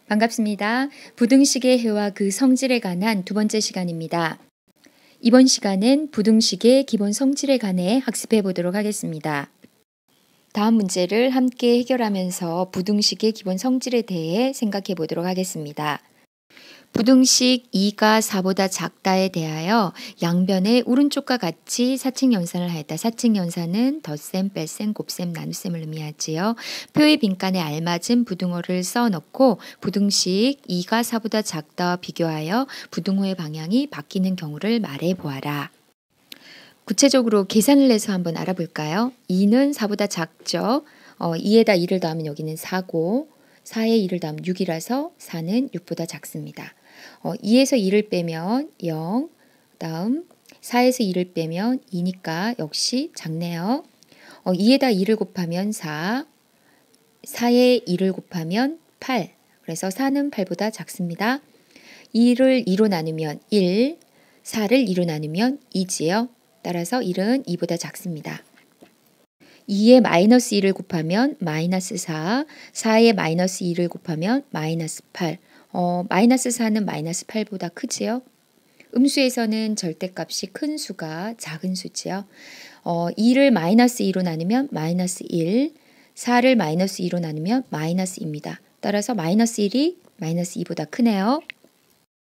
반갑습니다. 부등식의 해와 그 성질에 관한 두 번째 시간입니다. 이번 시간은 부등식의 기본 성질에 관해 학습해 보도록 하겠습니다. 다음 문제를 함께 해결하면서 부등식의 기본 성질에 대해 생각해 보도록 하겠습니다. 부등식 2가 4보다 작다에 대하여 양변의 오른쪽과 같이 사칙연산을 하였다. 사칙연산은 덧셈, 뺄셈, 곱셈, 나눗셈을 의미하지요. 표의 빈칸에 알맞은 부등호를 써넣고 부등식 2가 4보다 작다와 비교하여 부등호의 방향이 바뀌는 경우를 말해 보아라. 구체적으로 계산을 해서 한번 알아볼까요? 2는 4보다 작죠. 2에다 2를 더하면 여기는 4고 4에 2를 더하면 6이라서 4는 6보다 작습니다. 2에서 2를 빼면 0, 다음 4에서 2를 빼면 2니까 역시 작네요. 2에다 2를 곱하면 4, 4에 2를 곱하면 8, 그래서 4는 8보다 작습니다. 2를 2로 나누면 1, 4를 2로 나누면 2지요. 따라서 1은 2보다 작습니다. 2에 마이너스 2를 곱하면 마이너스 4, 4에 마이너스 2를 곱하면 마이너스 8. 마이너스 4는 마이너스 8보다 크지요? 음수에서는 절대값이 큰 수가 작은 수지요. 2를 마이너스 2로 나누면 마이너스 1, 4를 마이너스 2로 나누면 마이너스 2입니다. 따라서 마이너스 1이 마이너스 2보다 크네요.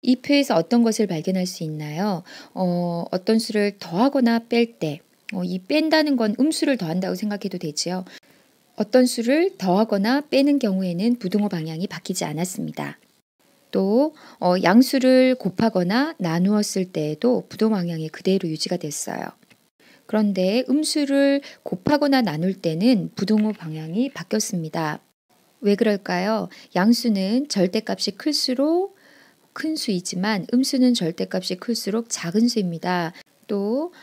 이 표에서 어떤 것을 발견할 수 있나요? 어떤 수를 더하거나 뺄 때, 이 뺀다는 건 음수를 더한다고 생각해도 되지요. 어떤 수를 더하거나 빼는 경우에는 부등호 방향이 바뀌지 않았습니다. 또 양수를 곱하거나 나누었을 때에도 부등호 방향이 그대로 유지가 됐어요. 그런데 음수를 곱하거나 나눌 때는 부등호 방향이 바뀌었습니다. 왜 그럴까요? 양수는 절대값이 클수록 큰 수이지만 음수는 절대값이 클수록 작은 수입니다. 또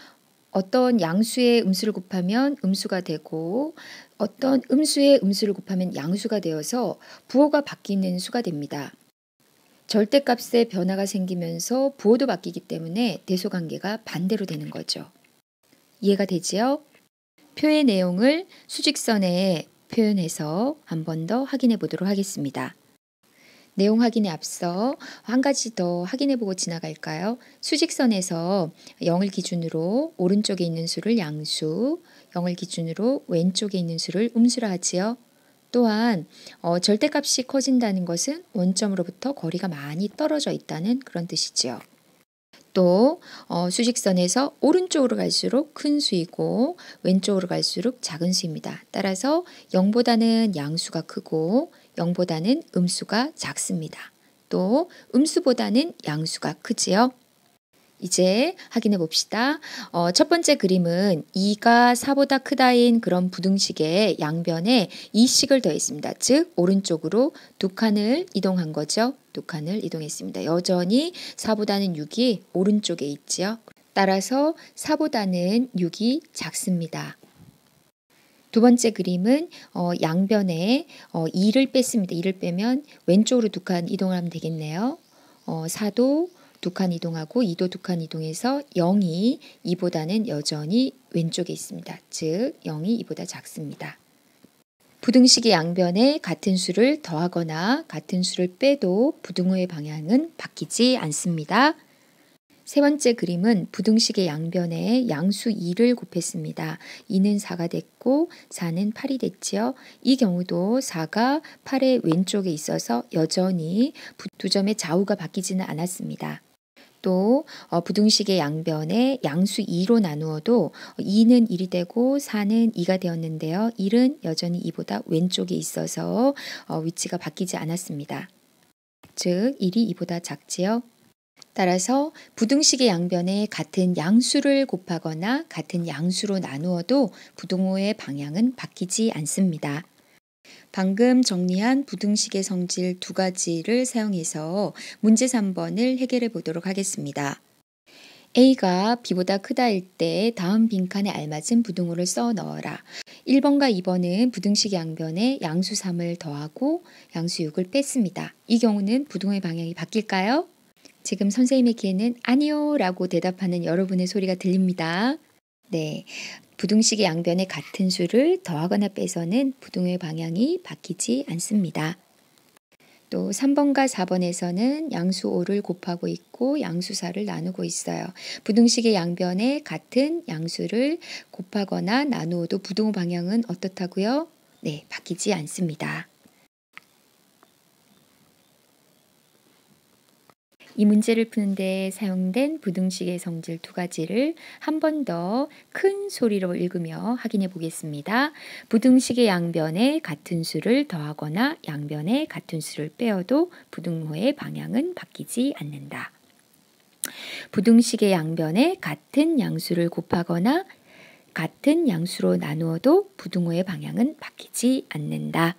어떤 양수의 음수를 곱하면 음수가 되고 어떤 음수의 음수를 곱하면 양수가 되어서 부호가 바뀌는 수가 됩니다. 절대값의 변화가 생기면서 부호도 바뀌기 때문에 대소관계가 반대로 되는 거죠. 이해가 되지요? 표의 내용을 수직선에 표현해서 한 번 더 확인해 보도록 하겠습니다. 내용 확인에 앞서 한 가지 더 확인해 보고 지나갈까요? 수직선에서 0을 기준으로 오른쪽에 있는 수를 양수, 0을 기준으로 왼쪽에 있는 수를 음수라 하지요. 또한 절대값이 커진다는 것은 원점으로부터 거리가 많이 떨어져 있다는 그런 뜻이지요. 또 수직선에서 오른쪽으로 갈수록 큰 수이고 왼쪽으로 갈수록 작은 수입니다. 따라서 0보다는 양수가 크고 0보다는 음수가 작습니다. 또 음수보다는 양수가 크지요. 이제 확인해 봅시다. 첫 번째 그림은 2가 4보다 크다인 그런 부등식의 양변에 2씩을 더했습니다. 즉 오른쪽으로 두 칸을 이동한 거죠. 두 칸을 이동했습니다. 여전히 4보다는 6이 오른쪽에 있지요. 따라서 4보다는 6이 작습니다. 두 번째 그림은 양변에 2를 뺐습니다. 2를 빼면 왼쪽으로 두 칸 이동하면 되겠네요. 4도 두 칸 이동하고 2도 두 칸 이동해서 0이 2보다는 여전히 왼쪽에 있습니다. 즉 0이 2보다 작습니다. 부등식의 양변에 같은 수를 더하거나 같은 수를 빼도 부등호의 방향은 바뀌지 않습니다. 세 번째 그림은 부등식의 양변에 양수 2를 곱했습니다. 2는 4가 됐고 4는 8이 됐지요. 이 경우도 4가 8의 왼쪽에 있어서 여전히 두 점의 좌우가 바뀌지는 않았습니다. 또 부등식의 양변에 양수 2로 나누어도 2는 1이 되고 4는 2가 되었는데요. 1은 여전히 2보다 왼쪽에 있어서 위치가 바뀌지 않았습니다. 즉 1이 2보다 작지요. 따라서 부등식의 양변에 같은 양수를 곱하거나 같은 양수로 나누어도 부등호의 방향은 바뀌지 않습니다. 방금 정리한 부등식의 성질 두 가지를 사용해서 문제 3번을 해결해 보도록 하겠습니다. A가 B보다 크다일 때 다음 빈칸에 알맞은 부등호를 써 넣어라. 1번과 2번은 부등식 양변에 양수 3을 더하고 양수 6을 뺐습니다. 이 경우는 부등호의 방향이 바뀔까요? 지금 선생님에게는 아니요 라고 대답하는 여러분의 소리가 들립니다. 네, 부등식의 양변에 같은 수를 더하거나 빼서는 부등호의 방향이 바뀌지 않습니다. 또 3번과 4번에서는 양수 5를 곱하고 있고 양수 4를 나누고 있어요. 부등식의 양변에 같은 양수를 곱하거나 나누어도 부등호 방향은 어떻다고요? 네, 바뀌지 않습니다. 이 문제를 푸는데 사용된 부등식의 성질 두 가지를 한 번 더 큰 소리로 읽으며 확인해 보겠습니다. 부등식의 양변에 같은 수를 더하거나 양변에 같은 수를 빼어도 부등호의 방향은 바뀌지 않는다. 부등식의 양변에 같은 양수를 곱하거나 같은 양수로 나누어도 부등호의 방향은 바뀌지 않는다.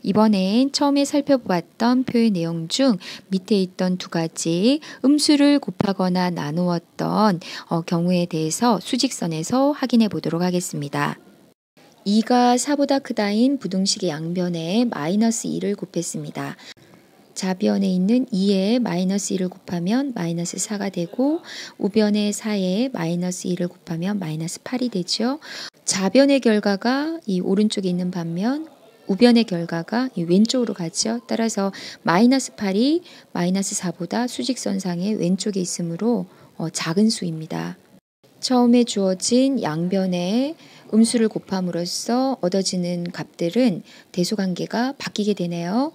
이번엔 처음에 살펴보았던 표의 내용 중 밑에 있던 두 가지 음수를 곱하거나 나누었던 경우에 대해서 수직선에서 확인해 보도록 하겠습니다. 2가 4보다 크다인 부등식의 양변에 마이너스 2를 곱했습니다. 좌변에 있는 2에 마이너스 2를 곱하면 마이너스 4가 되고 우변에 4에 마이너스 2를 곱하면 마이너스 8이 되죠. 좌변의 결과가 이 오른쪽에 있는 반면 우변의 결과가 이 왼쪽으로 가죠. 따라서 마이너스 8이 마이너스 4보다 수직선상의 왼쪽에 있으므로 작은 수입니다. 처음에 주어진 양변에 음수를 곱함으로써 얻어지는 값들은 대소관계가 바뀌게 되네요.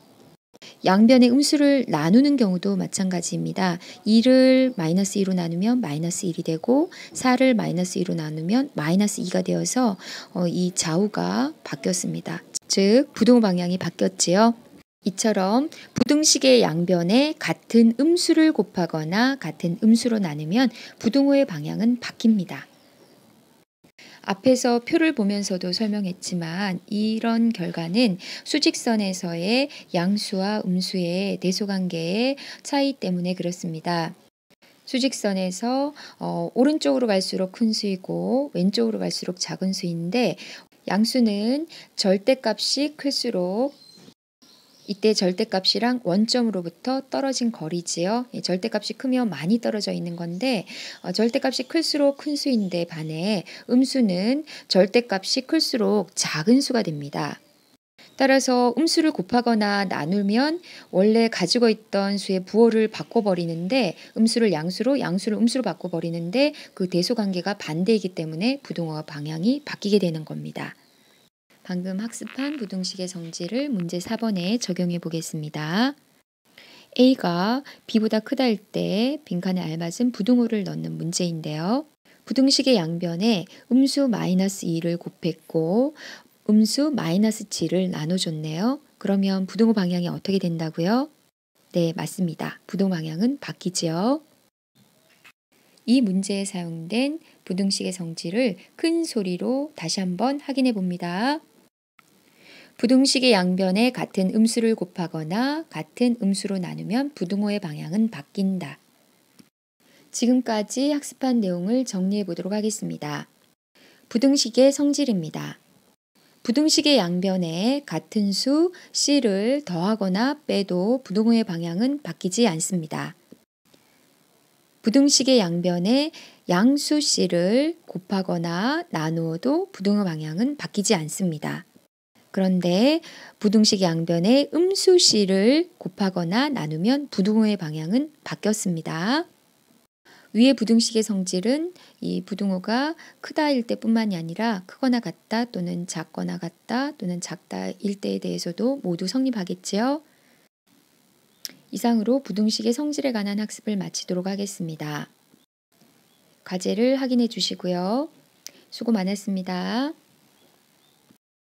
양변의 음수를 나누는 경우도 마찬가지입니다. 2를 마이너스 2로 나누면 마이너스 1이 되고 4를 마이너스 2로 나누면 마이너스 2가 되어서 이 좌우가 바뀌었습니다. 즉 부등호 방향이 바뀌었지요. 이처럼 부등식의 양변에 같은 음수를 곱하거나 같은 음수로 나누면 부등호의 방향은 바뀝니다. 앞에서 표를 보면서도 설명했지만 이런 결과는 수직선에서의 양수와 음수의 대소관계의 차이 때문에 그렇습니다. 수직선에서 오른쪽으로 갈수록 큰 수이고 왼쪽으로 갈수록 작은 수인데 양수는 절대값이 클수록 이때 절대값이랑 원점으로부터 떨어진 거리지요. 절대값이 크면 많이 떨어져 있는 건데 절대값이 클수록 큰 수인데 반해 음수는 절대값이 클수록 작은 수가 됩니다. 따라서 음수를 곱하거나 나누면 원래 가지고 있던 수의 부호를 바꿔버리는데 음수를 양수로 양수를 음수로 바꿔버리는데 그 대소관계가 반대이기 때문에 부등호와 방향이 바뀌게 되는 겁니다. 방금 학습한 부등식의 성질을 문제 4번에 적용해 보겠습니다. A가 B보다 크다일 때 빈칸에 알맞은 부등호를 넣는 문제인데요. 부등식의 양변에 음수 마이너스 2를 곱했고 음수 마이너스 7을 나눠줬네요. 그러면 부등호 방향이 어떻게 된다고요? 네, 맞습니다. 부등호 방향은 바뀌지요. 이 문제에 사용된 부등식의 성질을 큰 소리로 다시 한번 확인해 봅니다. 부등식의 양변에 같은 음수를 곱하거나 같은 음수로 나누면 부등호의 방향은 바뀐다. 지금까지 학습한 내용을 정리해 보도록 하겠습니다. 부등식의 성질입니다. 부등식의 양변에 같은 수 C를 더하거나 빼도 부등호의 방향은 바뀌지 않습니다. 부등식의 양변에 양수 C를 곱하거나 나누어도 부등호 방향은 바뀌지 않습니다. 그런데 부등식 양변에 음수 C를 곱하거나 나누면 부등호의 방향은 바뀌었습니다. 위의 부등식의 성질은 이 부등호가 크다일 때뿐만이 아니라 크거나 같다 또는 작거나 같다 또는 작다일 때에 대해서도 모두 성립하겠지요. 이상으로 부등식의 성질에 관한 학습을 마치도록 하겠습니다. 과제를 확인해 주시고요. 수고 많았습니다.